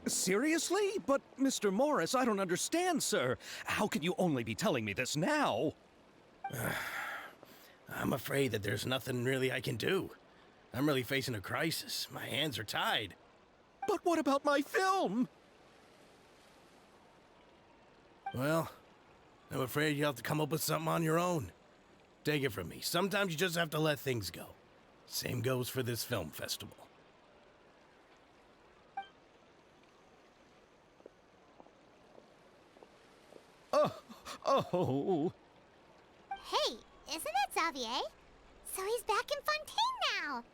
Seriously? But, Mr. Morris, I don't understand, sir. How can you only be telling me this now? I'm afraid that there's nothing really I can do. I'm really facing a crisis. My hands are tied. But what about my film? Well, I'm afraid you'll have to come up with something on your own. Take it from me. Sometimes you just have to let things go. Same goes for this film festival. Oh. Hey, isn't that Xavier? So he's back in Fontaine now!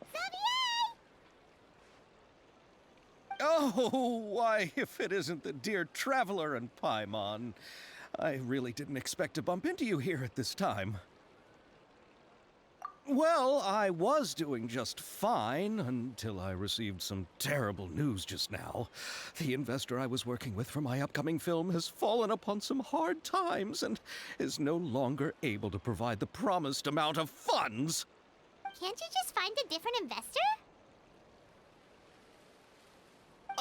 Xavier! Oh, why, if it isn't the dear Traveler and Paimon. I really didn't expect to bump into you here at this time. Well, I was doing just fine until I received some terrible news just now. The investor I was working with for my upcoming film has fallen upon some hard times and is no longer able to provide the promised amount of funds. Can't you just find a different investor?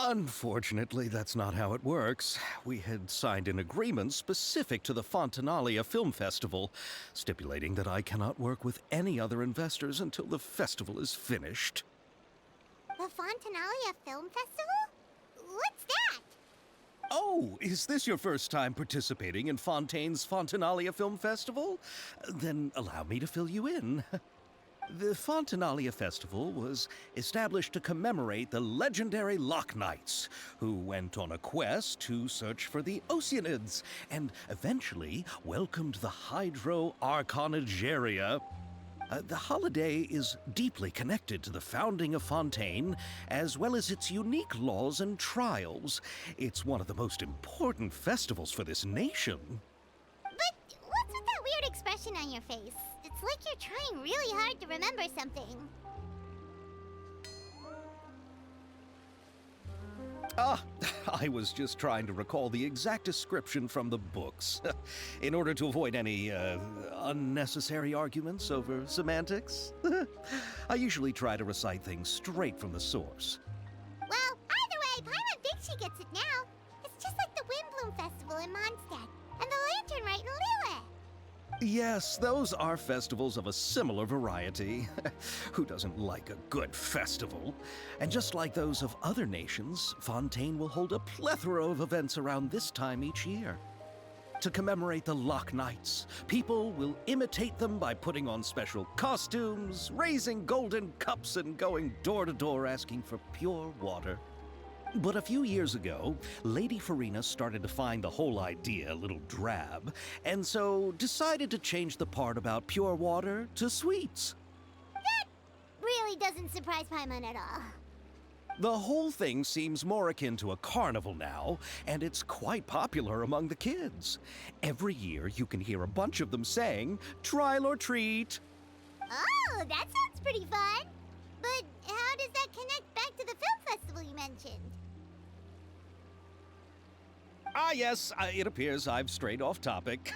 Unfortunately, that's not how it works. We had signed an agreement specific to the Fontanalia Film Festival, stipulating that I cannot work with any other investors until the festival is finished. The Fontanalia Film Festival? What's that? Oh, is this your first time participating in Fontaine's Fontanalia Film Festival? Then allow me to fill you in. The Fontanalia Festival was established to commemorate the legendary Loch Knights, who went on a quest to search for the Oceanids and eventually welcomed the Hydro Arconageria. The holiday is deeply connected to the founding of Fontaine, as well as its unique laws and trials. It's one of the most important festivals for this nation. But what's with that weird expression on your face? It's like you're trying really hard to remember something. I was just trying to recall the exact description from the books, in order to avoid any unnecessary arguments over semantics. I usually try to recite things straight from the source. Well, either way, Paimon thinks she gets it now. It's just like the Windbloom Festival in Mondstadt, and the Lantern Rite in Lille. Yes, those are festivals of a similar variety. Who doesn't like a good festival? And just like those of other nations, Fontaine will hold a plethora of events around this time each year. To commemorate the Loch Knights, people will imitate them by putting on special costumes, raising golden cups, and going door to door asking for pure water. But a few years ago, Lady Farina started to find the whole idea a little drab, and so decided to change the part about pure water to sweets. That really doesn't surprise Paimon at all. The whole thing seems more akin to a carnival now, and it's quite popular among the kids. Every year you can hear a bunch of them saying, "Trial or treat." Oh, that sounds pretty fun. But how does that connect back to the film festival you mentioned? Ah, yes, it appears I've strayed off topic.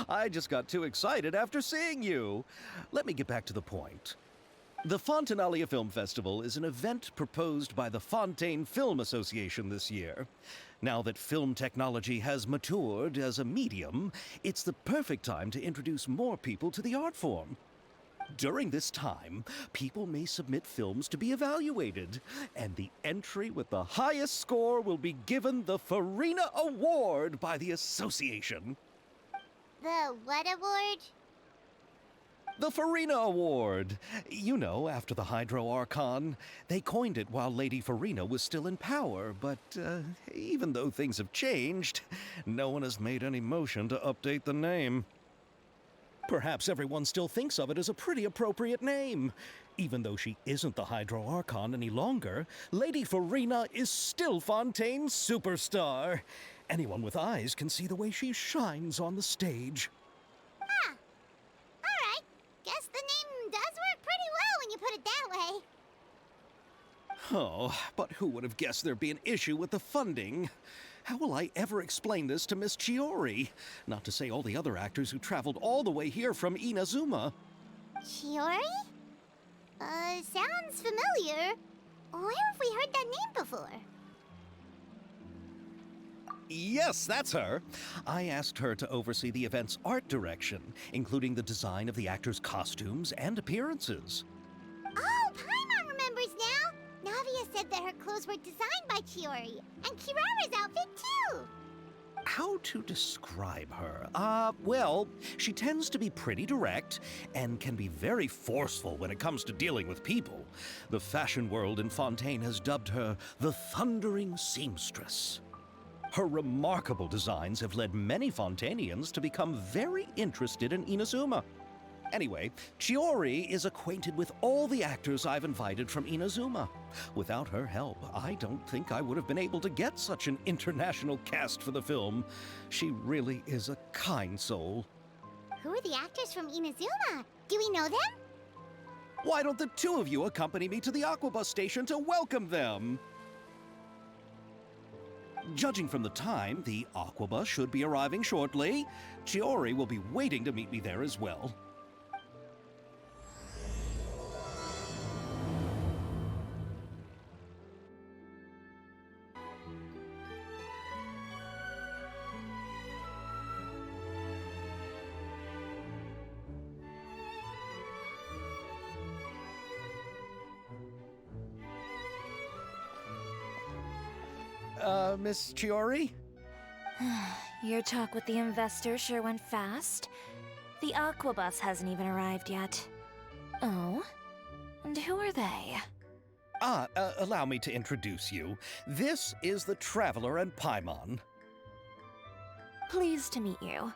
I just got too excited after seeing you. Let me get back to the point. The Fontanalia Film Festival is an event proposed by the Fontaine Film Association this year. Now that film technology has matured as a medium, it's the perfect time to introduce more people to the art form. During this time, people may submit films to be evaluated, and the entry with the highest score will be given the Farina Award by the association. The what award? The Farina Award. You know, after the Hydro Archon. They coined it while Lady Farina was still in power, but even though things have changed, no one has made any motion to update the name. Perhaps everyone still thinks of it as a pretty appropriate name. Even though she isn't the Hydro Archon any longer, Lady Farina is still Fontaine's superstar. Anyone with eyes can see the way she shines on the stage. Huh. Alright. Guess the name does work pretty well when you put it that way. Oh, but who would have guessed there'd be an issue with the funding? How will I ever explain this to Miss Chiori? Not to say all the other actors who traveled all the way here from Inazuma. Chiori? Sounds familiar. Where have we heard that name before? Yes, that's her. I asked her to oversee the event's art direction, including the design of the actors' costumes and appearances. Oh, Paimon remembers now! Navia said that her clothes were designed by Chiori, and Kirara's outfit too! How to describe her? Well, she tends to be pretty direct and can be very forceful when it comes to dealing with people. The fashion world in Fontaine has dubbed her the Thundering Seamstress. Her remarkable designs have led many Fontainians to become very interested in Inazuma. Anyway, Chiori is acquainted with all the actors I've invited from Inazuma. Without her help, I don't think I would have been able to get such an international cast for the film. She really is a kind soul. Who are the actors from Inazuma? Do we know them? Why don't the two of you accompany me to the Aquabus station to welcome them? Judging from the time, the Aquabus should be arriving shortly. Chiori will be waiting to meet me there as well. Miss Chiori? Your talk with the investor sure went fast. The Aquabus hasn't even arrived yet. Oh? And who are they? Allow me to introduce you. This is the Traveler and Paimon. Pleased to meet you.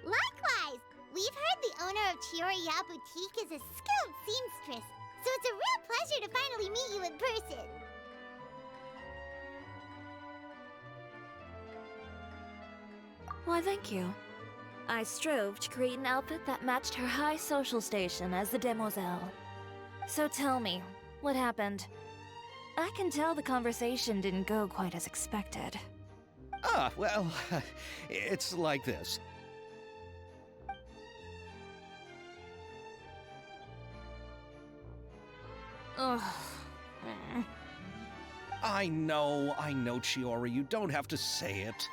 Likewise! We've heard the owner of Chioriya Boutique is a skilled seamstress, so it's a real pleasure to finally meet you in person. Why, thank you. I strove to create an outfit that matched her high social station as the demoiselle. So tell me, what happened? I can tell the conversation didn't go quite as expected. Well, it's like this. Ugh. I know, Chiori, you don't have to say it.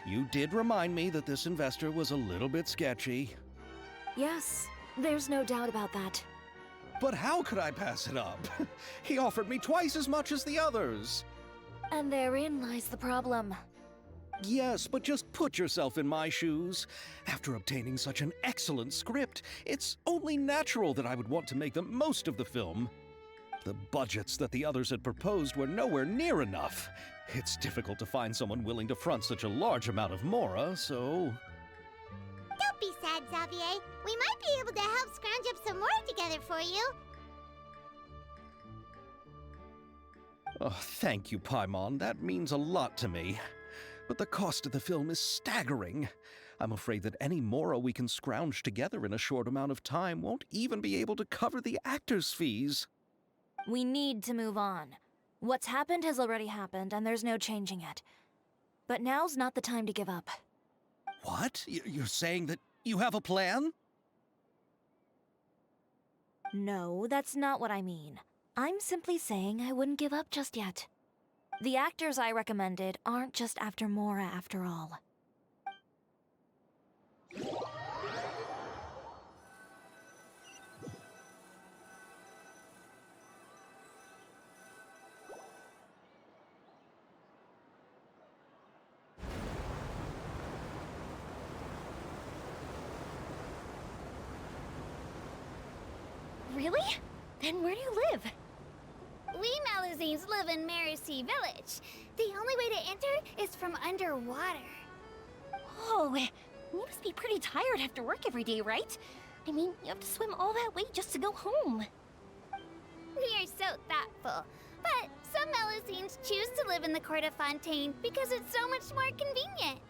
You did remind me that this investor was a little bit sketchy. Yes, there's no doubt about that. But how could I pass it up? He offered me twice as much as the others. And therein lies the problem. Yes, but just put yourself in my shoes. After obtaining such an excellent script, it's only natural that I would want to make the most of the film. The budgets that the others had proposed were nowhere near enough. It's difficult to find someone willing to front such a large amount of mora, so... Don't be sad, Xavier. We might be able to help scrounge up some more together for you. Oh, thank you, Paimon. That means a lot to me. But the cost of the film is staggering. I'm afraid that any mora we can scrounge together in a short amount of time won't even be able to cover the actors' fees. We need to move on. What's happened has already happened, and there's no changing it. But now's not the time to give up. What? You're saying that you have a plan? No, that's not what I mean. I'm simply saying I wouldn't give up just yet. The actors I recommended aren't just after Mora after all. Really? Then where do you live? We Malazines live in Marcy Village. The only way to enter is from underwater. Oh, you must be pretty tired after work every day, right? I mean, you have to swim all that way just to go home. We are so thoughtful. But some Malazines choose to live in the court of Fontaine because it's so much more convenient.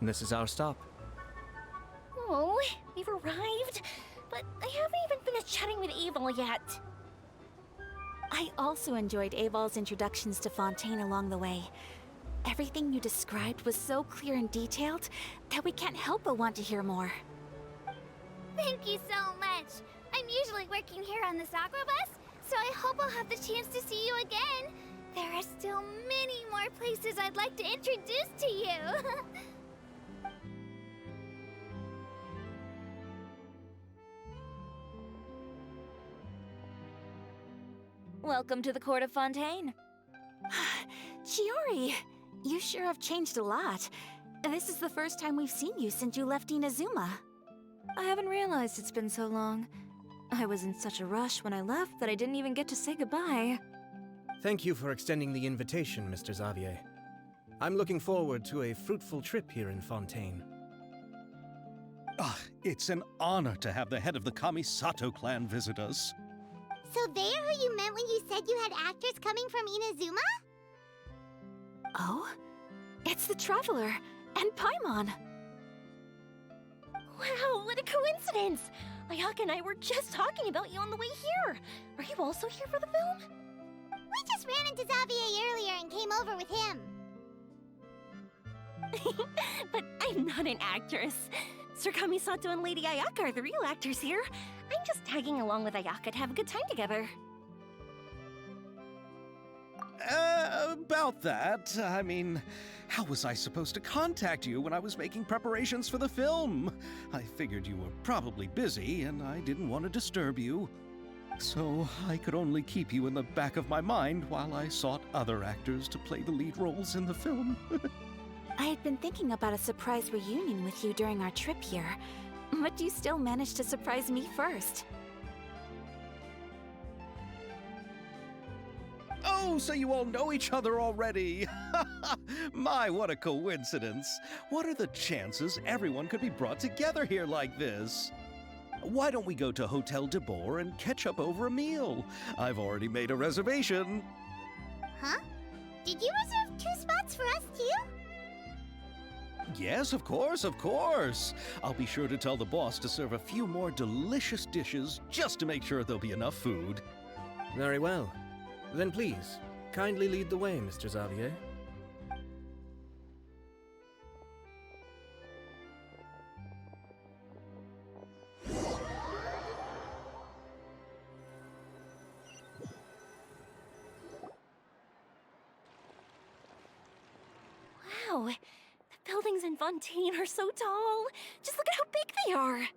This is our stop. Oh, we've arrived, but I haven't even finished chatting with Abel yet. I also enjoyed Abel's introductions to Fontaine along the way. Everything you described was so clear and detailed that we can't help but want to hear more. Thank you so much. I'm usually working here on the Sakura bus, so I hope I'll have the chance to see you again. There are still many more places I'd like to introduce to you. Welcome to the court of Fontaine. Chiori, you sure have changed a lot. This is the first time we've seen you since you left Inazuma. I haven't realized it's been so long. I was in such a rush when I left that I didn't even get to say goodbye. Thank you for extending the invitation, Mr. Xavier. I'm looking forward to a fruitful trip here in Fontaine. Ah, it's an honor to have the head of the Kamisato clan visit us. So they're who you meant when you said you had actors coming from Inazuma? Oh? It's the Traveler and Paimon. Wow, what a coincidence! Ayaka and I were just talking about you on the way here. Are you also here for the film? We just ran into Xavier earlier and came over with him. But I'm not an actress. Sir Kamisato and Lady Ayaka are the real actors here. I'm just tagging along with Ayaka to have a good time together. About that, I mean, how was I supposed to contact you when I was making preparations for the film? I figured you were probably busy, and I didn't want to disturb you. So I could only keep you in the back of my mind while I sought other actors to play the lead roles in the film. I had been thinking about a surprise reunion with you during our trip here, but you still managed to surprise me first. Oh, so you all know each other already! My, what a coincidence! What are the chances everyone could be brought together here like this? Why don't we go to Hotel de Boer and catch up over a meal? I've already made a reservation. Huh? Did you reserve 2 spots for us too? Yes, of course, of course. I'll be sure to tell the boss to serve a few more delicious dishes just to make sure there'll be enough food. Very well. Then please, kindly lead the way, Mr. Xavier. Wow, the buildings in Fontaine are so tall. Just look at how big they are.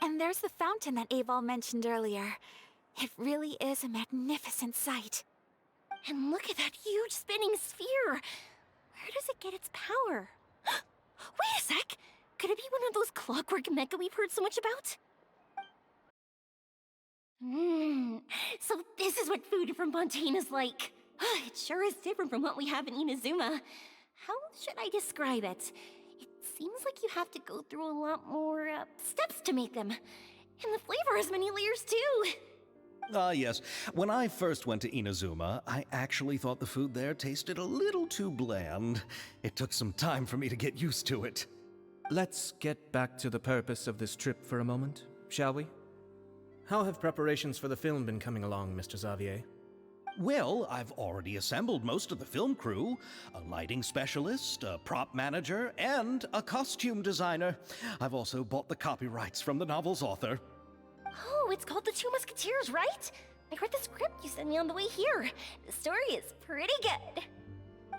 And there's the fountain that Aval mentioned earlier. It really is a magnificent sight. And look at that huge spinning sphere. Where does it get its power? Wait a sec! Could it be one of those clockwork mecha we've heard so much about? So this is what food from Fontaine is like. It sure is different from what we have in Inazuma. How should I describe it? It seems like you have to go through a lot more steps to make them. And the flavor has many layers too. Yes. When I first went to Inazuma, I actually thought the food there tasted a little too bland. It took some time for me to get used to it. Let's get back to the purpose of this trip for a moment, shall we? How have preparations for the film been coming along, Mr. Xavier? Well, I've already assembled most of the film crew, a lighting specialist, a prop manager, and a costume designer. I've also bought the copyrights from the novel's author. Oh, it's called The Two Musketeers, right? I read the script you sent me on the way here. The story is pretty good.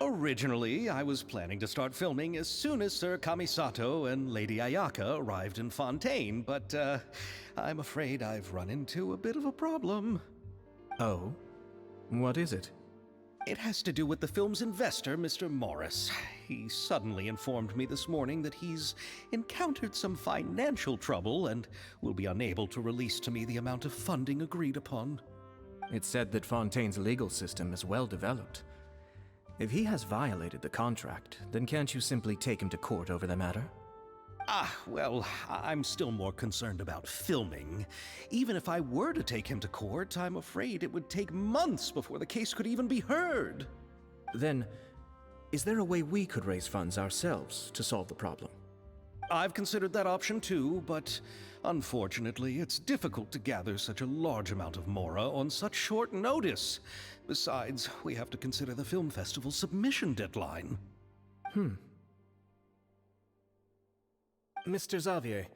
Originally, I was planning to start filming as soon as Sir Kamisato and Lady Ayaka arrived in Fontaine, but I'm afraid I've run into a bit of a problem. Oh? What is it? It has to do with the film's investor, Mr. Morris. He suddenly informed me this morning that he's encountered some financial trouble and will be unable to release to me the amount of funding agreed upon. It's said that Fontaine's legal system is well developed. If he has violated the contract, then can't you simply take him to court over the matter? Well, I'm still more concerned about filming. Even if I were to take him to court, I'm afraid it would take months before the case could even be heard. Then, is there a way we could raise funds ourselves to solve the problem? I've considered that option too, but unfortunately, it's difficult to gather such a large amount of mora on such short notice. Besides, we have to consider the film festival's submission deadline. Mr. Xavier,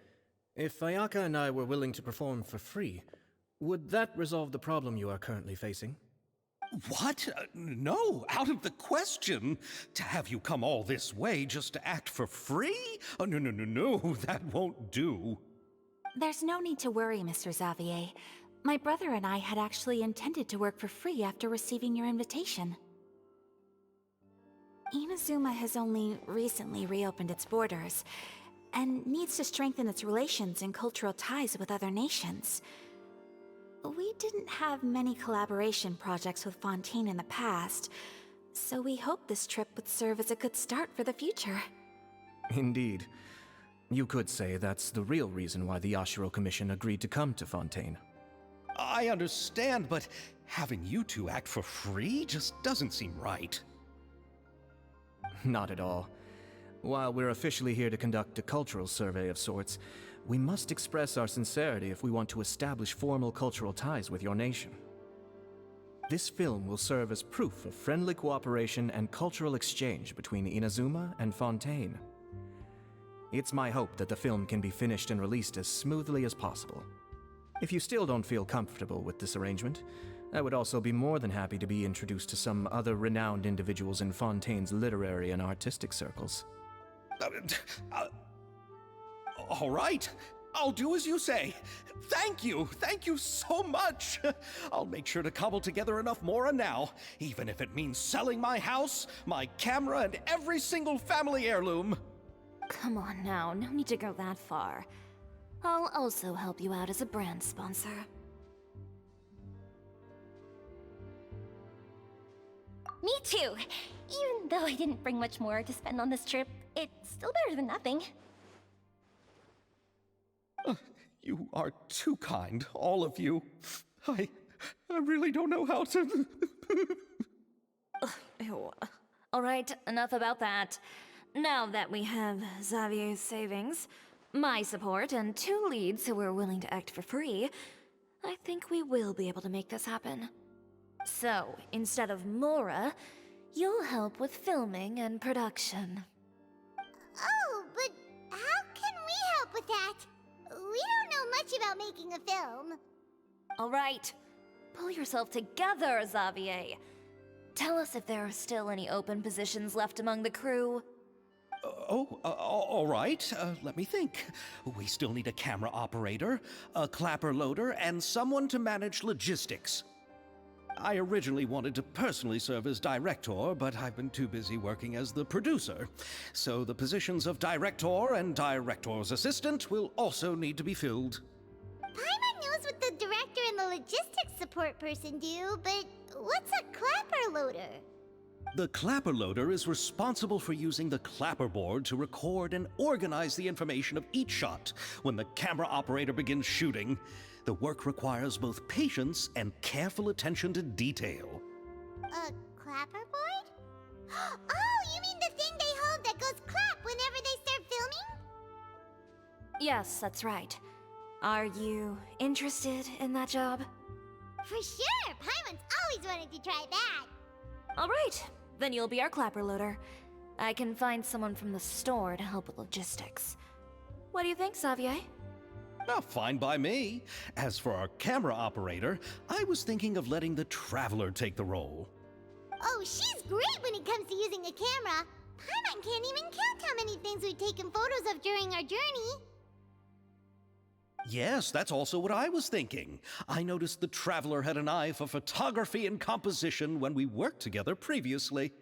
If Ayaka and I were willing to perform for free, would that resolve the problem you are currently facing? What? No, out of the question. To have you come all this way just to act for free? Oh, no, that won't do. There's no need to worry, Mr. Xavier. My brother and I had actually intended to work for free after receiving your invitation. Inazuma has only recently reopened its borders, and needs to strengthen its relations and cultural ties with other nations. We didn't have many collaboration projects with Fontaine in the past, so we hoped this trip would serve as a good start for the future. Indeed. You could say that's the real reason why the Yashiro Commission agreed to come to Fontaine. I understand, but having you two act for free just doesn't seem right. Not at all. While we're officially here to conduct a cultural survey of sorts, we must express our sincerity if we want to establish formal cultural ties with your nation. This film will serve as proof of friendly cooperation and cultural exchange between Inazuma and Fontaine. It's my hope that the film can be finished and released as smoothly as possible. If you still don't feel comfortable with this arrangement, I would also be more than happy to be introduced to some other renowned individuals in Fontaine's literary and artistic circles. All right, I'll do as you say. Thank you so much. I'll make sure to cobble together enough mora now, even if it means selling my house, my camera, and every single family heirloom. Come on now, no need to go that far. I'll also help you out as a brand sponsor. Me too! Even though I didn't bring much more to spend on this trip, it's still better than nothing. You are too kind, all of you. I really don't know how to... Ew. Alright, enough about that. Now that we have Xavier's savings, my support, and 2 leads who are willing to act for free, I think we will be able to make this happen. So, instead of Mora, you'll help with filming and production. Oh, but how can we help with that? We don't know much about making a film. Alright, pull yourself together, Xavier. Tell us if there are still any open positions left among the crew. All right. Let me think. We still need a camera operator, a clapper loader, and someone to manage logistics. I originally wanted to personally serve as director, but I've been too busy working as the producer. So the positions of director and director's assistant will also need to be filled. Paimon knows what the director and the logistics support person do, but what's a clapper loader? The clapper loader is responsible for using the clapperboard to record and organize the information of each shot when the camera operator begins shooting. The work requires both patience and careful attention to detail. A clapperboard? Oh, you mean the thing they hold that goes clap whenever they start filming? Yes, that's right. Are you interested in that job? For sure! Paimon's always wanted to try that. Alright, then you'll be our clapper loader. I can find someone from the store to help with logistics. What do you think, Xavier? Fine by me. As for our camera operator, I was thinking of letting the Traveler take the role. Oh, she's great when it comes to using a camera. Paimon can't even count how many things we've taken photos of during our journey. Yes, that's also what I was thinking. I noticed the Traveler had an eye for photography and composition when we worked together previously.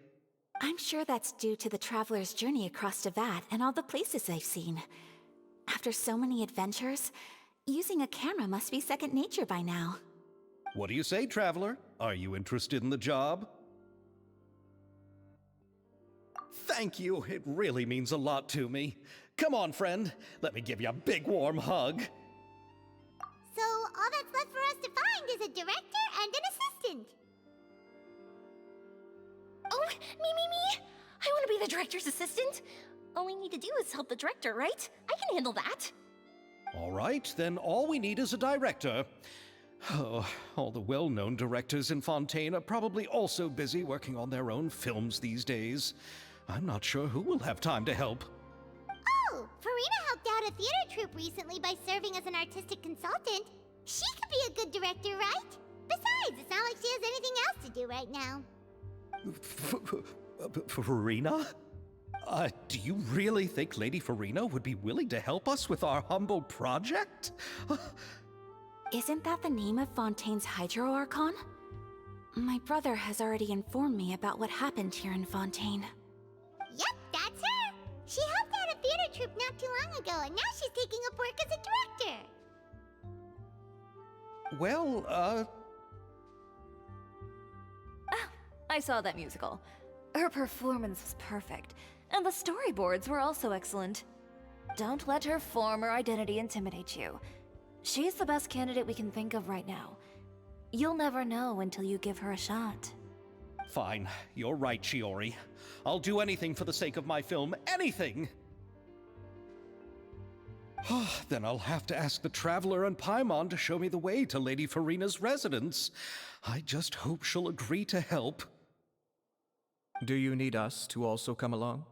I'm sure that's due to the traveler's journey across Devat and all the places they've seen. After so many adventures, using a camera must be second nature by now. What do you say, Traveler? Are you interested in the job? Thank you. It really means a lot to me. Come on, friend. Let me give you a big warm hug. So all that's left for us to find is a director and an assistant. Oh, me! I want to be the director's assistant. All we need to do is help the director, right? I can handle that. All right, then all we need is a director. Oh, all the well-known directors in Fontaine are probably also busy working on their own films these days. I'm not sure who will have time to help. Oh, Oh, Farina helped out a theater troupe recently by serving as an artistic consultant. She could be a good director, right? Besides, it's not like she has anything else to do right now. Farina? Do you really think Lady Farina would be willing to help us with our humble project? Isn't that the name of Fontaine's Hydro Archon? My brother has already informed me about what happened here in Fontaine. Yep, that's her. She helped out a theater troupe not too long ago, and now she's taking up work as a director. Well, I saw that musical. Her performance was perfect, and the storyboards were also excellent. Don't let her former identity intimidate you. She's the best candidate we can think of right now. You'll never know until you give her a shot. Fine. You're right, Shiori. I'll do anything for the sake of my film. Anything! Then I'll have to ask the Traveler and Paimon to show me the way to Lady Farina's residence. I just hope she'll agree to help. Do you need us to also come along?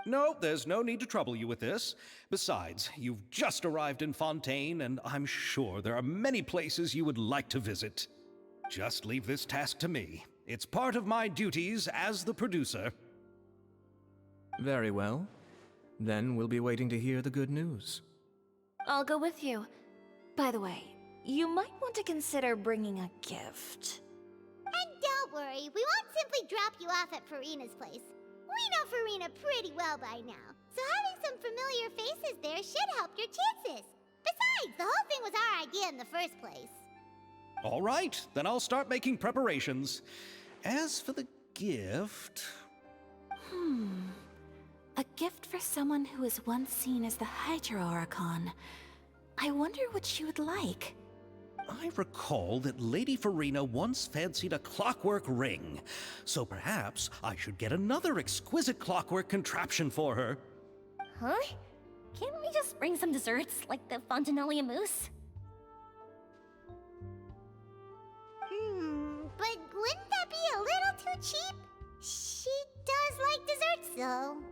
No, there's no need to trouble you with this. Besides, you've just arrived in Fontaine, and I'm sure there are many places you would like to visit. Just leave this task to me. It's part of my duties as the producer. Very well. Then we'll be waiting to hear the good news. I'll go with you. By the way, you might want to consider bringing a gift. And don't worry, we won't simply drop you off at Farina's place. We know Farina pretty well by now, so having some familiar faces there should help your chances. Besides, the whole thing was our idea in the first place. All right, then I'll start making preparations. As for the gift... A gift for someone who was once seen as the Hydro Archon. I wonder what she would like. I recall that Lady Farina once fancied a clockwork ring, so perhaps I should get another exquisite clockwork contraption for her. Huh? Can't we just bring some desserts, like the Fontinalia mousse? But wouldn't that be a little too cheap? She does like desserts, though.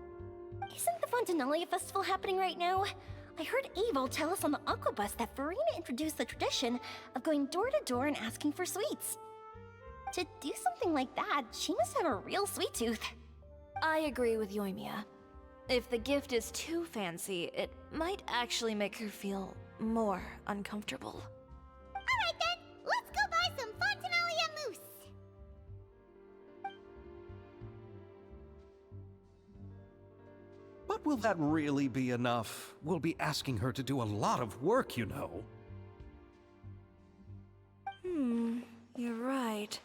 Isn't the Fontinalia festival happening right now? I heard Abel tell us on the Aquabus that Farina introduced the tradition of going door to door and asking for sweets. To do something like that, she must have a real sweet tooth. I agree with Yoimiya. If the gift is too fancy, it might actually make her feel more uncomfortable. Alright then, let's go buy some Fontinalia mousse. But will that really be enough? We'll be asking her to do a lot of work, you know. You're right.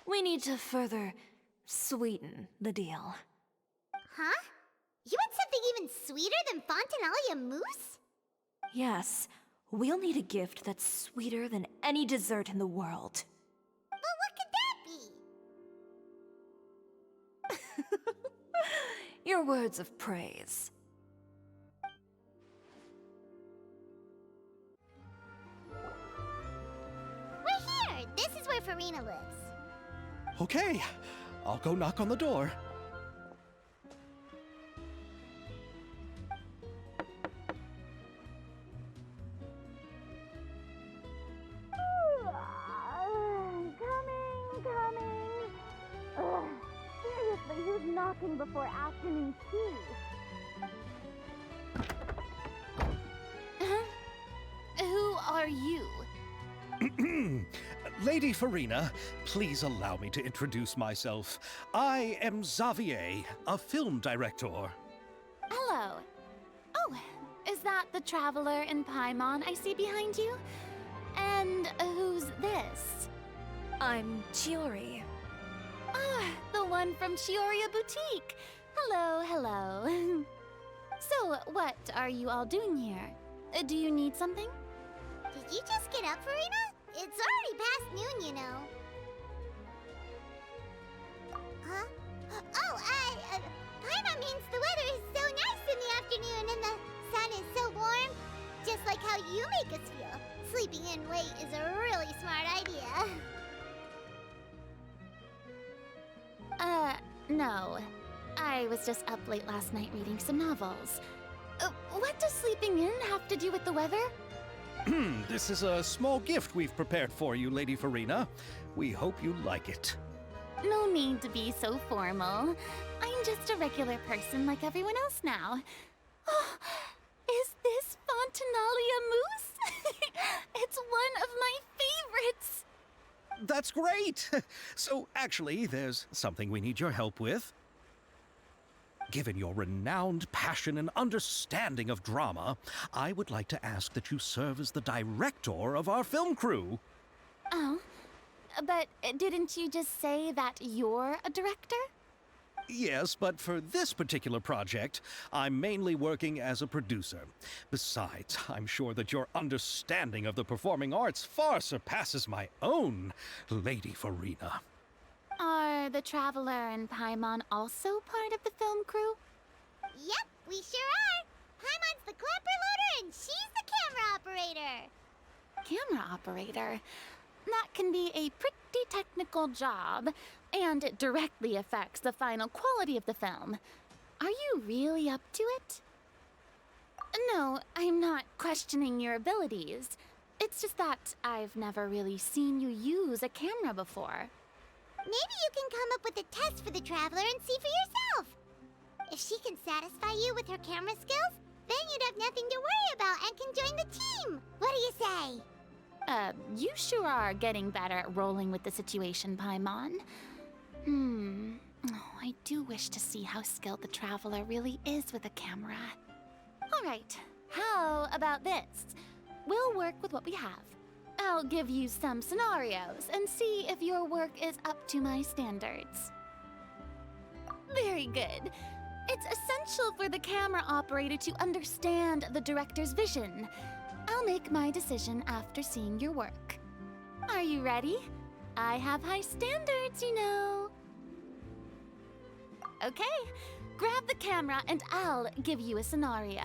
We need to further sweeten the deal. Huh? You want something even sweeter than Fontinalia mousse? Yes, we'll need a gift that's sweeter than any dessert in the world. Well, what could that be? Your words of praise. We're here! This is where Farina lives. Okay, I'll go knock on the door. Coming. Seriously, who's knocking before afternoon tea? Who are you? Lady Farina, please allow me to introduce myself. I am Xavier, a film director. Hello. Oh, is that the Traveler and Paimon I see behind you? And who's this? I'm Chiori. Ah, the one from Chioria Boutique. Hello. So, what are you all doing here? Do you need something? Did you just get up, Farina? It's already past noon, you know. Huh? Oh, Paimon means the weather is so nice in the afternoon and the sun is so warm. Just like how you make us feel. Sleeping in late is a really smart idea. No. I was just up late last night reading some novels. What does sleeping in have to do with the weather? This is a small gift we've prepared for you, Lady Farina. We hope you like it. No need to be so formal. I'm just a regular person like everyone else now. Oh, is this Fontinalia mousse? It's one of my favorites. That's great! So, actually, there's something we need your help with. Given your renowned passion and understanding of drama, I would like to ask that you serve as the director of our film crew. Oh, but didn't you just say that you're a director? Yes, but for this particular project, I'm mainly working as a producer. Besides, I'm sure that your understanding of the performing arts far surpasses my own, Lady Farina. Are the Traveler and Paimon also part of the film crew? Yep, we sure are. Paimon's the clapper loader and she's the camera operator. Camera operator? That can be a pretty technical job, and it directly affects the final quality of the film. Are you really up to it? No, I'm not questioning your abilities. It's just that I've never really seen you use a camera before. Maybe you can come up with a test for the Traveler and see for yourself. If she can satisfy you with her camera skills, then you'd have nothing to worry about and can join the team. What do you say? You sure are getting better at rolling with the situation, Paimon. Oh, I do wish to see how skilled the Traveler really is with a camera. All right, how about this? We'll work with what we have. I'll give you some scenarios and see if your work is up to my standards. Very good. It's essential for the camera operator to understand the director's vision. I'll make my decision after seeing your work. Are you ready? I have high standards, you know. Okay, grab the camera and I'll give you a scenario.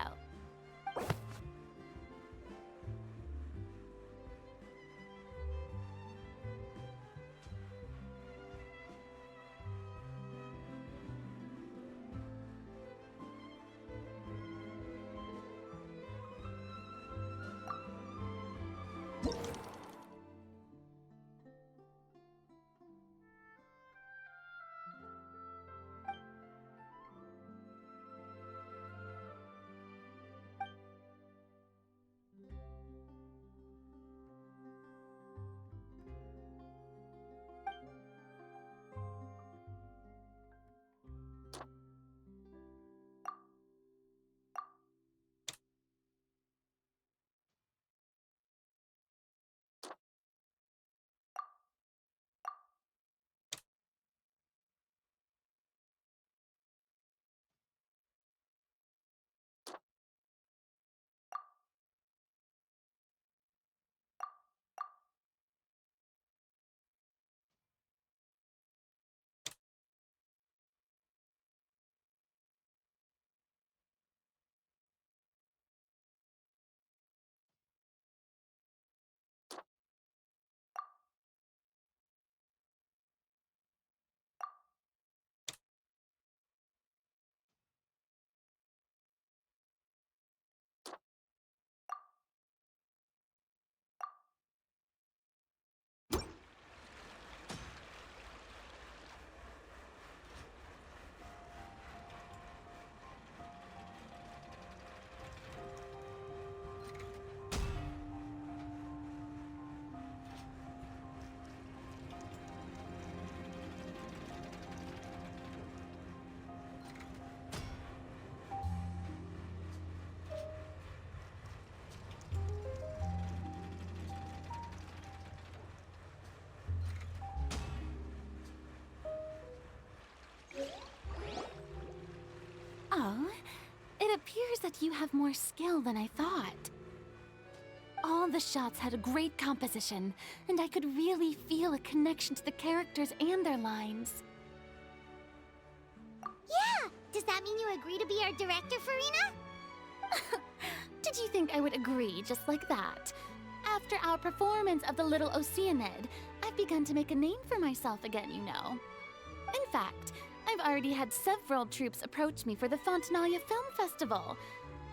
Oh, it appears that you have more skill than I thought. All the shots had a great composition, and I could really feel a connection to the characters and their lines. Yeah! Does that mean you agree to be our director, Farina? Did you think I would agree just like that? After our performance of the Little Oceanid, I've begun to make a name for myself again, you know. In fact, I've already had several troops approach me for the Fontinalia Film Festival.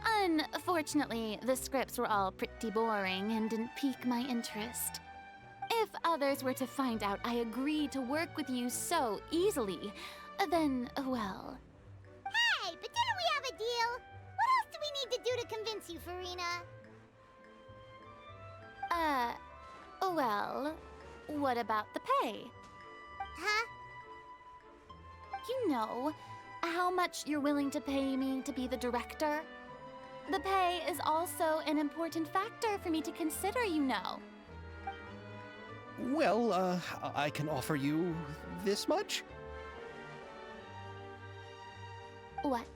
Unfortunately, the scripts were all pretty boring and didn't pique my interest. If others were to find out I agreed to work with you so easily, then, well... Hey, but didn't we have a deal? What else do we need to do to convince you, Farina? Well, what about the pay? Huh? You know, how much you're willing to pay me to be the director? The pay is also an important factor for me to consider, you know. Well, I can offer you this much? What?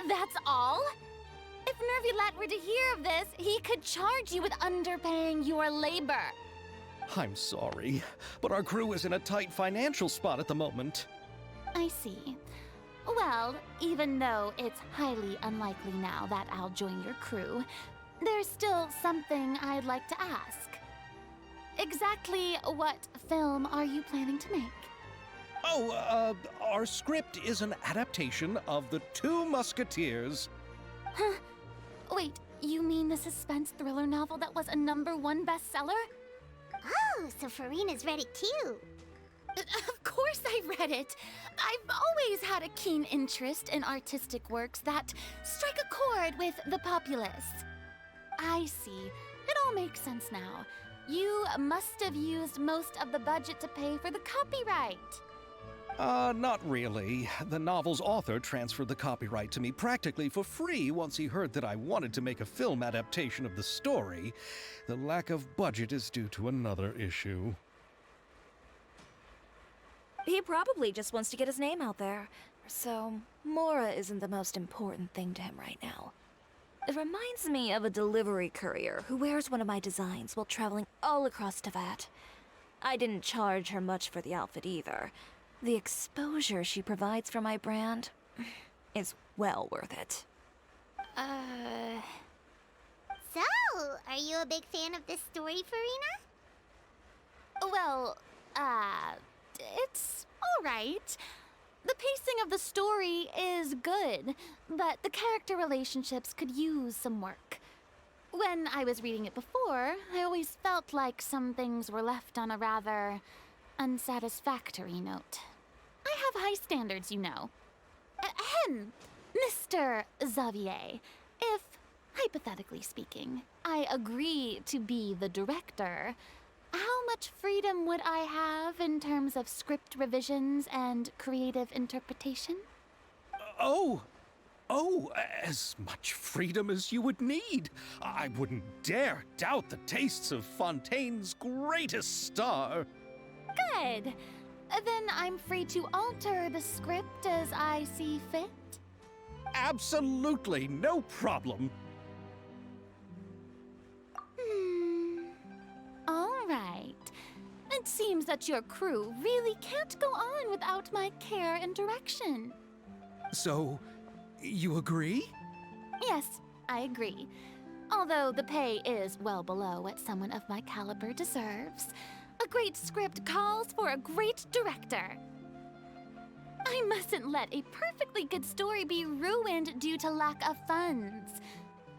That's all? If Nervylat were to hear of this, he could charge you with underpaying your labor. I'm sorry, but our crew is in a tight financial spot at the moment. I see. Well, even though it's highly unlikely now that I'll join your crew, there's still something I'd like to ask. Exactly what film are you planning to make? Oh, our script is an adaptation of The Two Musketeers. Huh? Wait, you mean the suspense thriller novel that was a #1 bestseller? Oh, so Farina's read it too. Of course I read it. I've always had a keen interest in artistic works that strike a chord with the populace. I see. It all makes sense now. You must have used most of the budget to pay for the copyright. Not really. The novel's author transferred the copyright to me practically for free once he heard that I wanted to make a film adaptation of the story. The lack of budget is due to another issue. He probably just wants to get his name out there. So, Mora isn't the most important thing to him right now. It reminds me of a delivery courier who wears one of my designs while traveling all across Teyvat. I didn't charge her much for the outfit either. The exposure she provides for my brand is well worth it. So, are you a big fan of this story, Farina? Well, it's alright. The pacing of the story is good, but the character relationships could use some work. When I was reading it before, I always felt like some things were left on a rather unsatisfactory note. I have high standards, you know. Ahem, Mr. Xavier, if, hypothetically speaking, I agree to be the director, how much freedom would I have in terms of script revisions and creative interpretation? Oh, as much freedom as you would need. I wouldn't dare doubt the tastes of Fontaine's greatest star. Good. Then I'm free to alter the script as I see fit. Absolutely no problem. All right. It seems that your crew really can't go on without my care and direction. So, you agree? Yes, I agree. Although the pay is well below what someone of my caliber deserves, a great script calls for a great director. I mustn't let a perfectly good story be ruined due to lack of funds.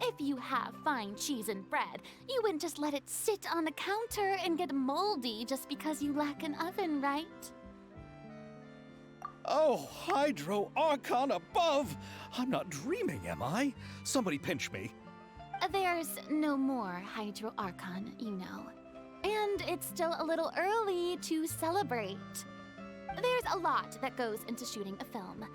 If you have fine cheese and bread, you wouldn't just let it sit on the counter and get moldy just because you lack an oven, right? Oh, Hydro Archon above! I'm not dreaming, am I? Somebody pinch me. There's no more Hydro Archon, you know. And it's still a little early to celebrate. There's a lot that goes into shooting a film.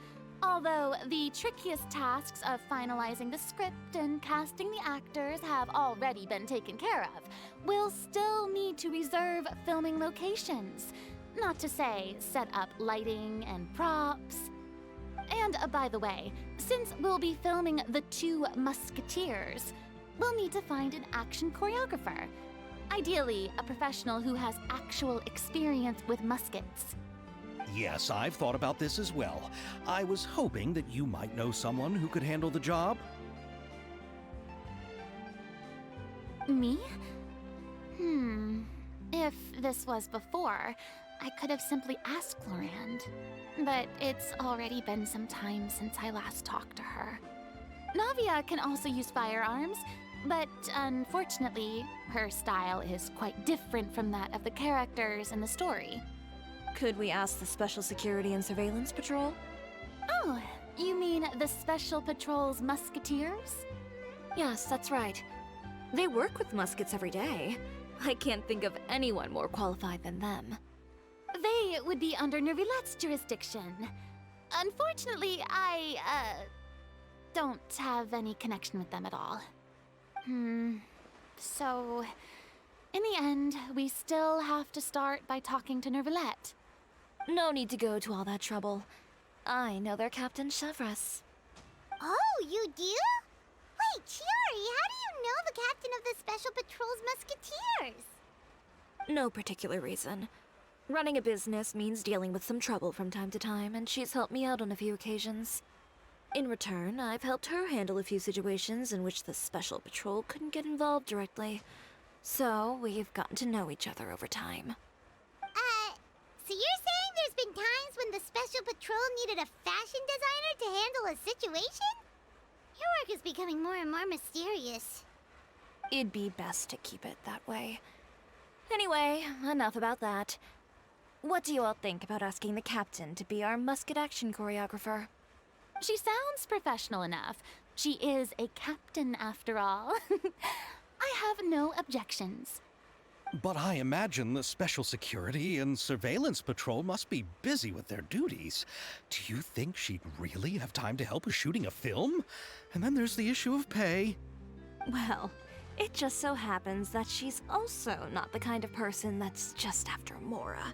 Although the trickiest tasks of finalizing the script and casting the actors have already been taken care of, we'll still need to reserve filming locations. Not to say set up lighting and props. And by the way, since we'll be filming The Two Musketeers, we'll need to find an action choreographer. Ideally, a professional who has actual experience with muskets. Yes, I've thought about this as well. I was hoping that you might know someone who could handle the job. Me? If this was before, I could have simply asked Florand. But it's already been some time since I last talked to her. Navia can also use firearms, but unfortunately, her style is quite different from that of the characters in the story. Could we ask the Special Security and Surveillance Patrol? Oh, you mean the Special Patrol's Musketeers? Yes, that's right. They work with Muskets every day. I can't think of anyone more qualified than them. They would be under Nervilette's jurisdiction. Unfortunately, I, don't have any connection with them at all. So, in the end, we still have to start by talking to Nervilette. No need to go to all that trouble. I know their Captain Chevres. Oh, you do? Wait, Chiori, how do you know the captain of the Special Patrol's Musketeers? No particular reason. Running a business means dealing with some trouble from time to time, and she's helped me out on a few occasions. In return, I've helped her handle a few situations in which the Special Patrol couldn't get involved directly. So, we've gotten to know each other over time. So you're saying there's been times when the Special Patrol needed a fashion designer to handle a situation? Your work is becoming more and more mysterious. It'd be best to keep it that way. Anyway, enough about that. What do you all think about asking the captain to be our musket action choreographer? She sounds professional enough. She is a captain, after all. I have no objections. But I imagine the Special Security and Surveillance Patrol must be busy with their duties. Do you think she'd really have time to help with shooting a film? And then there's the issue of pay. Well, it just so happens that she's also not the kind of person that's just after Mora.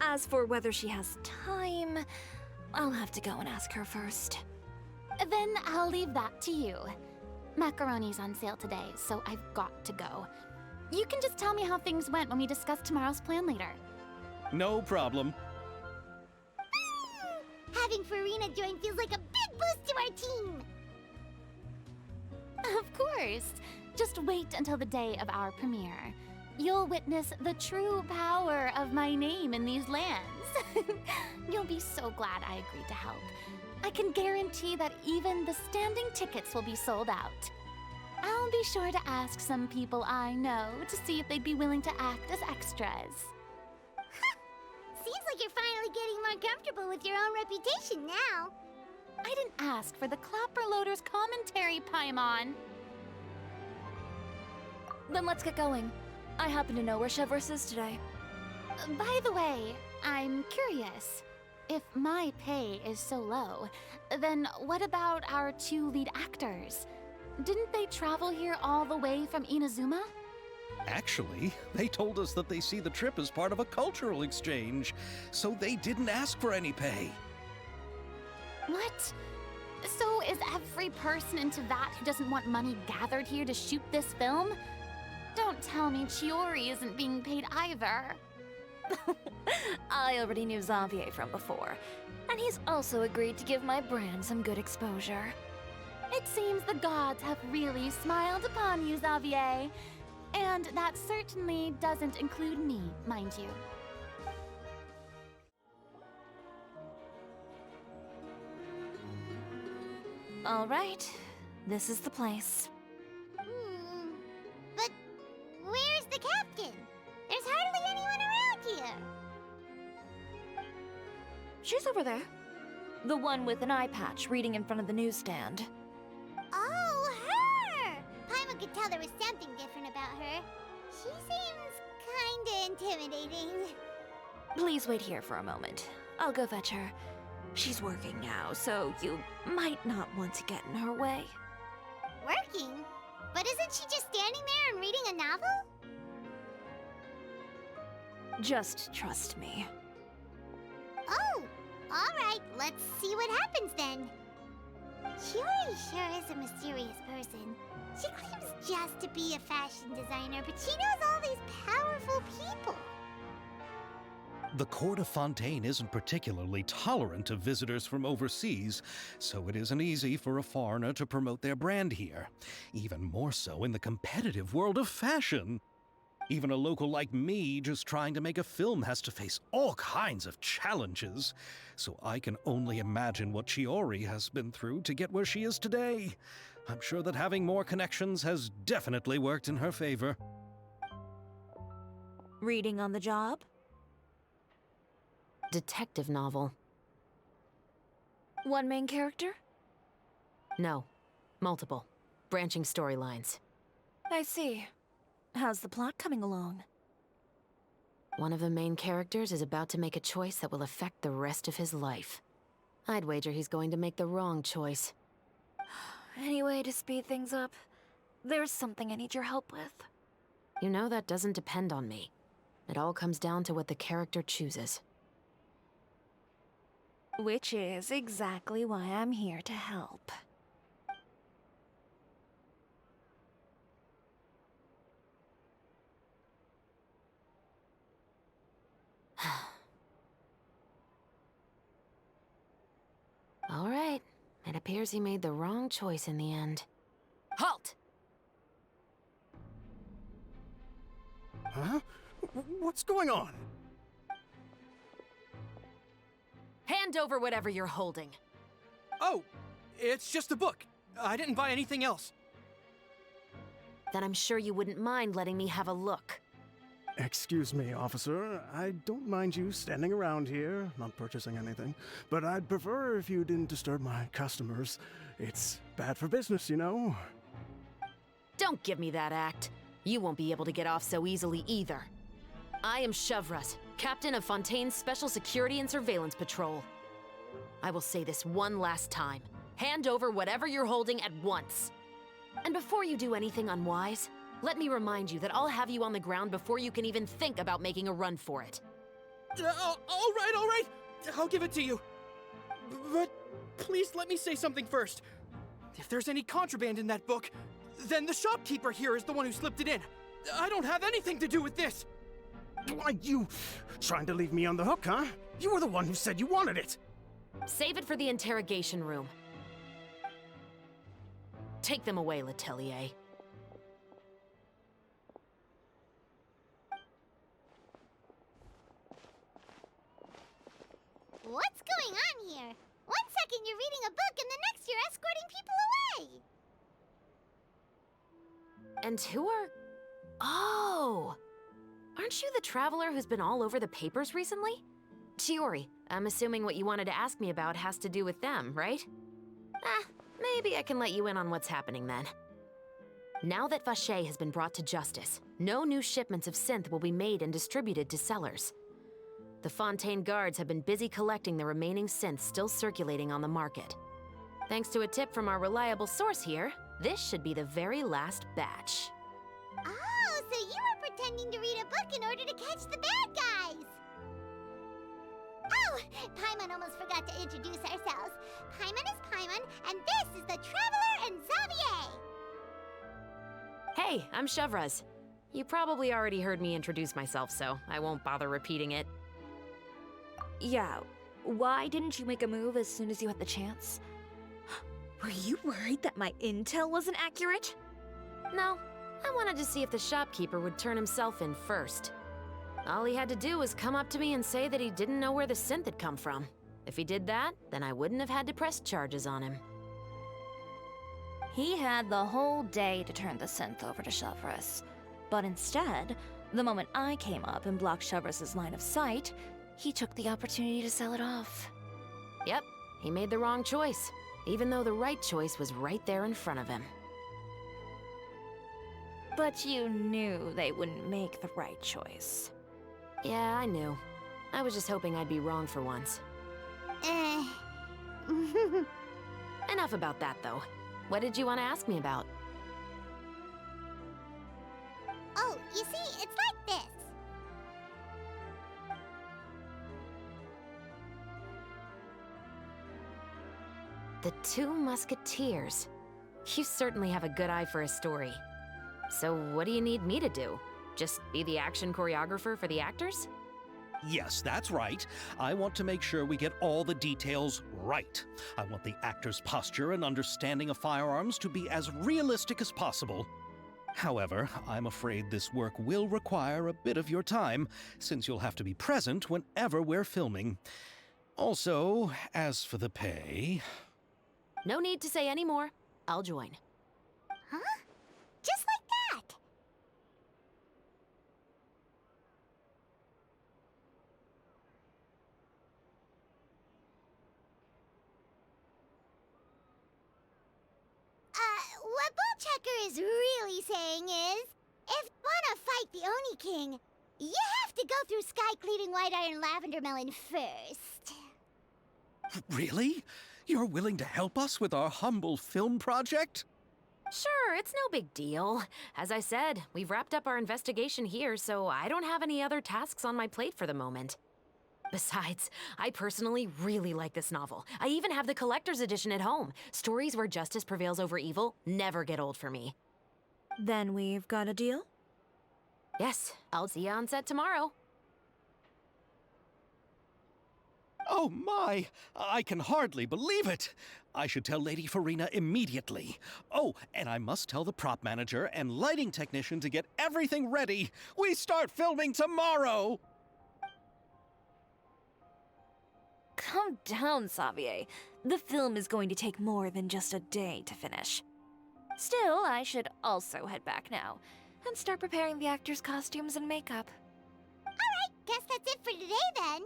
As for whether she has time, I'll have to go and ask her first. Then I'll leave that to you. Macaroni's on sale today, so I've got to go. You can just tell me how things went when we discuss tomorrow's plan later. No problem. Having Farina join feels like a big boost to our team. Of course. Just wait until the day of our premiere. You'll witness the true power of my name in these lands. You'll be so glad I agreed to help. I can guarantee that even the standing tickets will be sold out. I'll be sure to ask some people I know to see if they'd be willing to act as extras. Seems like you're finally getting more comfortable with your own reputation now. I didn't ask for the Clapperloader's commentary, Paimon. Then let's get going. I happen to know where Chevres is today. By the way, I'm curious. If my pay is so low, then what about our two lead actors? Didn't they travel here all the way from Inazuma? Actually, they told us that they see the trip as part of a cultural exchange, so they didn't ask for any pay. What? So is every person into that who doesn't want money gathered here to shoot this film? Don't tell me Chiori isn't being paid either. I already knew Xavier from before, and he's also agreed to give my brand some good exposure. It seems the gods have really smiled upon you, Xavier. And that certainly doesn't include me, mind you. All right, this is the place. But where's the captain? There's hardly anyone around here. She's over there. The one with an eye patch reading in front of the newsstand. Oh, her! Paimon could tell there was something different about her. She seems kinda intimidating. Please wait here for a moment. I'll go fetch her. She's working now, so you might not want to get in her way. Working? But isn't she just standing there and reading a novel? Just trust me. Oh, alright, let's see what happens then. Chiori sure is a mysterious person. She claims just to be a fashion designer, but she knows all these powerful people. The court of Fontaine isn't particularly tolerant of visitors from overseas, so it isn't easy for a foreigner to promote their brand here. Even more so in the competitive world of fashion. Even a local like me just trying to make a film has to face all kinds of challenges. So I can only imagine what Chiori has been through to get where she is today. I'm sure that having more connections has definitely worked in her favor. Reading on the job? Detective novel. One main character? No. Multiple. Branching storylines. I see. How's the plot coming along? One of the main characters is about to make a choice that will affect the rest of his life. I'd wager he's going to make the wrong choice. Any way to speed things up? There's something I need your help with. You know that doesn't depend on me. It all comes down to what the character chooses. Which is exactly why I'm here to help. All right. It appears he made the wrong choice in the end. Halt! Huh? What's going on? Hand over whatever you're holding. Oh, it's just a book. I didn't buy anything else. Then I'm sure you wouldn't mind letting me have a look. Excuse me, officer. I don't mind you standing around here, not purchasing anything, but I'd prefer if you didn't disturb my customers. It's bad for business, you know? Don't give me that act. You won't be able to get off so easily either. I am Chevras, captain of Fontaine's Special Security and Surveillance Patrol. I will say this one last time. Hand over whatever you're holding at once. And before you do anything unwise, let me remind you that I'll have you on the ground before you can even think about making a run for it. All right. I'll give it to you. But please let me say something first. If there's any contraband in that book, then the shopkeeper here is the one who slipped it in. I don't have anything to do with this. Why, you trying to leave me on the hook, huh? You were the one who said you wanted it. Save it for the interrogation room. Take them away, Letelier. What's going on here? One second you're reading a book and the next you're escorting people away. And who are... Oh! Aren't you the traveler who's been all over the papers recently? Chiori, I'm assuming what you wanted to ask me about has to do with them, right? Maybe I can let you in on what's happening then. Now that Vacher has been brought to justice, no new shipments of synth will be made and distributed to sellers. The Fontaine guards have been busy collecting the remaining synths still circulating on the market. Thanks to a tip from our reliable source here, this should be the very last batch. Oh, so you were pretending to read a book in order to catch the bad guys. Oh, Paimon almost forgot to introduce ourselves. Paimon is Paimon, and this is the Traveler and Xavier. Hey, I'm Chevras. You probably already heard me introduce myself, so I won't bother repeating it. Yeah, why didn't you make a move as soon as you had the chance? Were you worried that my intel wasn't accurate? No, I wanted to see if the shopkeeper would turn himself in first. All he had to do was come up to me and say that he didn't know where the synth had come from. If he did that, then I wouldn't have had to press charges on him. He had the whole day to turn the synth over to Chevras. But instead, the moment I came up and blocked Chevras' line of sight, he took the opportunity to sell it off. Yep, he made the wrong choice, even though the right choice was right there in front of him. But you knew they wouldn't make the right choice. Yeah, I knew. I was just hoping I'd be wrong for once. Enough about that, though. What did you want to ask me about? Oh, you see, it's like this. The Two Musketeers. You certainly have a good eye for a story. So what do you need me to do? Just be the action choreographer for the actors? Yes, that's right. I want to make sure we get all the details right. I want the actor's posture and understanding of firearms to be as realistic as possible. However, I'm afraid this work will require a bit of your time, since you'll have to be present whenever we're filming. Also, as for the pay... No need to say any more. I'll join. Huh? Just like that? What Bullchecker is really saying is, if you want to fight the Oni King, you have to go through Sky Cleaving White Iron Lavender Melon first. Really? You're willing to help us with our humble film project? Sure, it's no big deal. As I said, we've wrapped up our investigation here, so I don't have any other tasks on my plate for the moment. Besides, I personally really like this novel. I even have the collector's edition at home. Stories where justice prevails over evil never get old for me. Then we've got a deal? Yes, I'll see you on set tomorrow. Oh my! I can hardly believe it! I should tell Lady Farina immediately. Oh, and I must tell the prop manager and lighting technician to get everything ready. We start filming tomorrow! Calm down, Xavier. The film is going to take more than just a day to finish. Still, I should also head back now and start preparing the actors' costumes and makeup. Alright, guess that's it for today then.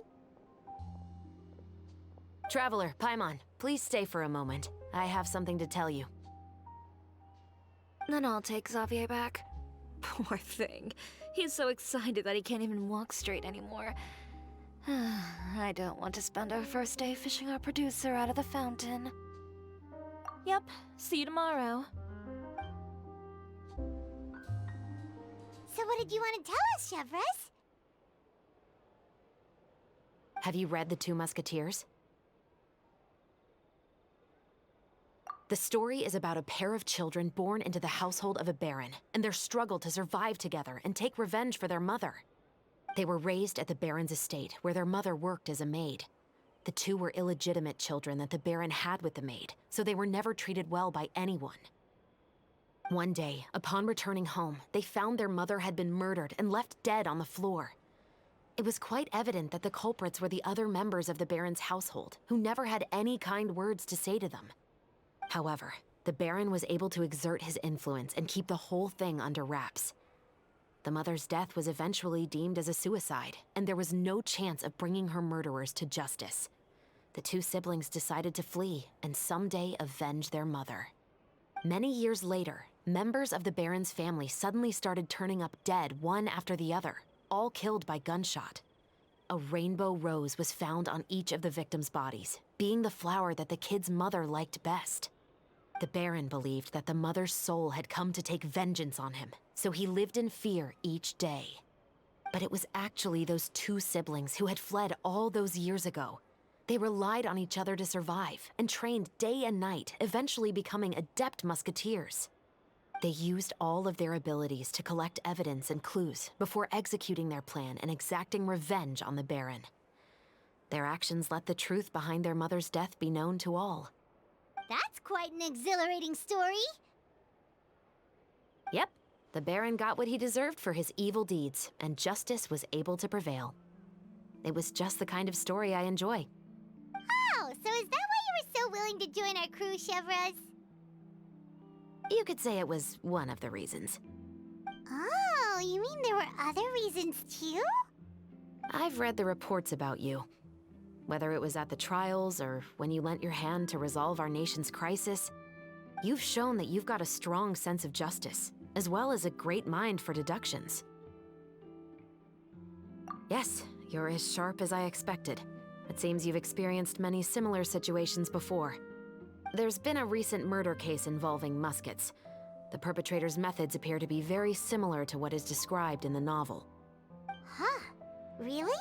Traveler, Paimon, please stay for a moment. I have something to tell you. Then I'll take Xavier back. Poor thing. He's so excited that he can't even walk straight anymore. I don't want to spend our first day fishing our producer out of the fountain. Yep, see you tomorrow. So what did you want to tell us, Chevres? Have you read The Two Musketeers? The story is about a pair of children born into the household of a baron, and their struggle to survive together and take revenge for their mother. They were raised at the baron's estate, where their mother worked as a maid. The two were illegitimate children that the baron had with the maid, so they were never treated well by anyone. One day, upon returning home, they found their mother had been murdered and left dead on the floor. It was quite evident that the culprits were the other members of the baron's household, who never had any kind words to say to them. However, the baron was able to exert his influence and keep the whole thing under wraps. The mother's death was eventually deemed as a suicide, and there was no chance of bringing her murderers to justice. The two siblings decided to flee and someday avenge their mother. Many years later, members of the baron's family suddenly started turning up dead one after the other, all killed by gunshot. A rainbow rose was found on each of the victims' bodies, being the flower that the kid's mother liked best. The baron believed that the mother's soul had come to take vengeance on him, so he lived in fear each day. But it was actually those two siblings who had fled all those years ago. They relied on each other to survive and trained day and night, eventually becoming adept musketeers. They used all of their abilities to collect evidence and clues before executing their plan and exacting revenge on the baron. Their actions let the truth behind their mother's death be known to all. That's quite an exhilarating story. Yep, the baron got what he deserved for his evil deeds, and justice was able to prevail. It was just the kind of story I enjoy. Oh, so is that why you were so willing to join our crew, Chevres? You could say it was one of the reasons. Oh, you mean there were other reasons too? I've read the reports about you. Whether it was at the trials or when you lent your hand to resolve our nation's crisis, you've shown that you've got a strong sense of justice, as well as a great mind for deductions. Yes, you're as sharp as I expected. It seems you've experienced many similar situations before. There's been a recent murder case involving Muskets. The perpetrator's methods appear to be very similar to what is described in the novel. Huh, really?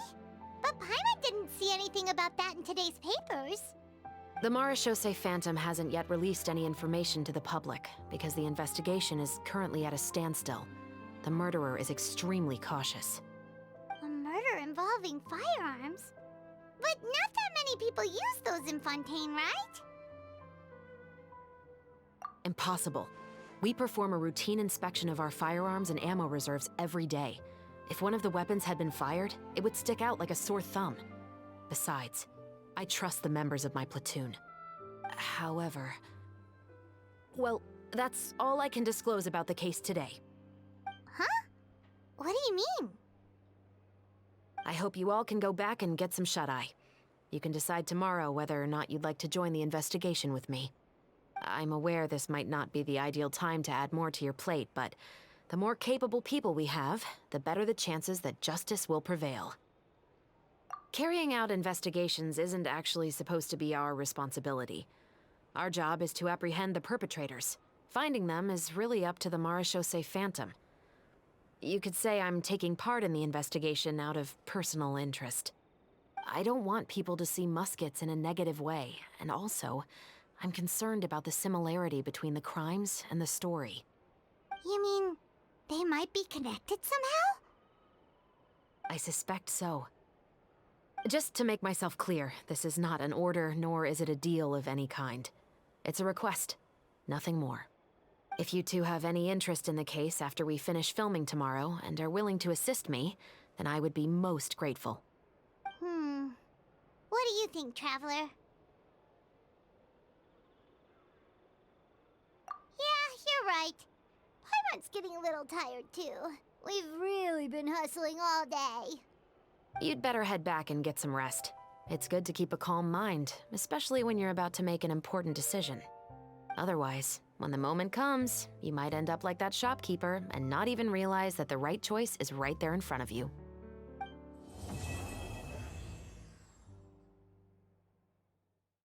But Paimon didn't see anything about that in today's papers. The Marechaussee Phantom hasn't yet released any information to the public because the investigation is currently at a standstill. The murderer is extremely cautious. A murder involving firearms? But not that many people use those in Fontaine, right? Impossible. We perform a routine inspection of our firearms and ammo reserves every day. If one of the weapons had been fired, it would stick out like a sore thumb. Besides, I trust the members of my platoon. However... Well, that's all I can disclose about the case today. Huh? What do you mean? I hope you all can go back and get some shut-eye. You can decide tomorrow whether or not you'd like to join the investigation with me. I'm aware this might not be the ideal time to add more to your plate, but the more capable people we have, the better the chances that justice will prevail. Carrying out investigations isn't actually supposed to be our responsibility. Our job is to apprehend the perpetrators. Finding them is really up to the Marechaussee Phantom. You could say I'm taking part in the investigation out of personal interest. I don't want people to see Muskets in a negative way, and also, I'm concerned about the similarity between the crimes and the story. You mean they might be connected somehow? I suspect so. Just to make myself clear, this is not an order, nor is it a deal of any kind. It's a request, nothing more. If you two have any interest in the case after we finish filming tomorrow and are willing to assist me, then I would be most grateful. What do you think, Traveler? Yeah, you're right. Paimon's getting a little tired, too. We've really been hustling all day. You'd better head back and get some rest. It's good to keep a calm mind, especially when you're about to make an important decision. Otherwise, when the moment comes, you might end up like that shopkeeper and not even realize that the right choice is right there in front of you.